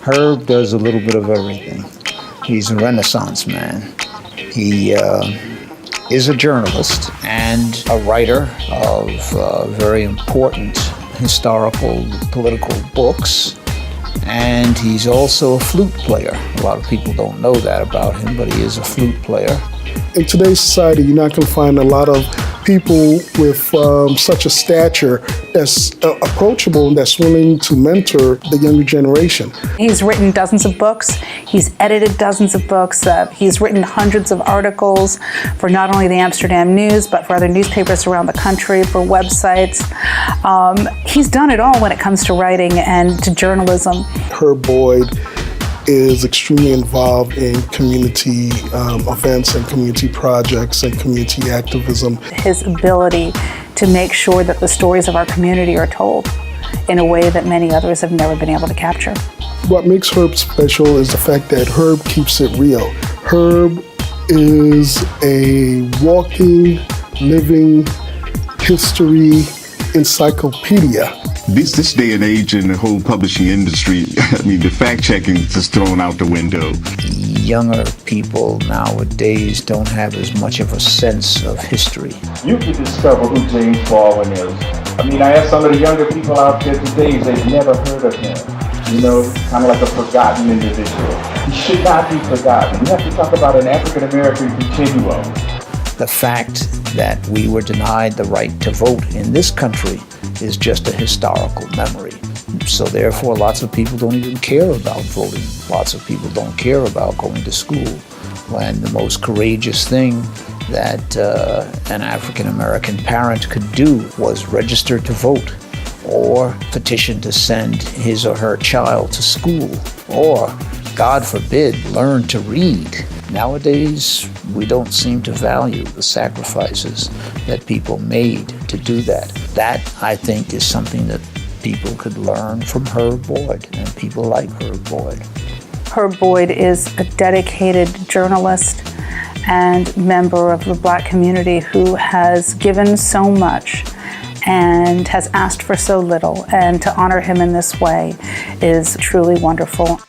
Herb does a little bit of everything. He's a Renaissance man. He is a journalist and a writer of very important historical, political books. And he's also a flute player. A lot of people don't know that about him, but he is a flute player. In today's society, you're not going to find a lot of people with such a stature that's approachable and that's willing to mentor the younger generation. He's written dozens of books. He's edited dozens of books. He's written hundreds of articles for not only the Amsterdam News, but for other newspapers around the country, for websites. He's done it all when it comes to writing and to journalism. Herb Boyd is extremely involved in community events and community projects and community activism. His ability to make sure that the stories of our community are told in a way that many others have never been able to capture. What makes Herb special is the fact that Herb keeps it real. Herb is a walking, living history encyclopedia. This day and age in the whole publishing industry, I mean, the fact-checking is just thrown out the window. Younger people nowadays don't have as much of a sense of history. You can discover who James Baldwin is. I mean, I asked some of the younger people out there today, they've never heard of him. You know, kind of like a forgotten individual. He should not be forgotten. We have to talk about an African-American continuum. The fact that we were denied the right to vote in this country is just a historical memory. So therefore, lots of people don't even care about voting. Lots of people don't care about going to school. When the most courageous thing that an African-American parent could do was register to vote, or petition to send his or her child to school, or, God forbid, learn to read. Nowadays, we don't seem to value the sacrifices that people made to do that. That, I think, is something that people could learn from Herb Boyd and people like Herb Boyd. Herb Boyd is a dedicated journalist and member of the Black community who has given so much and has asked for so little, and to honor him in this way is truly wonderful.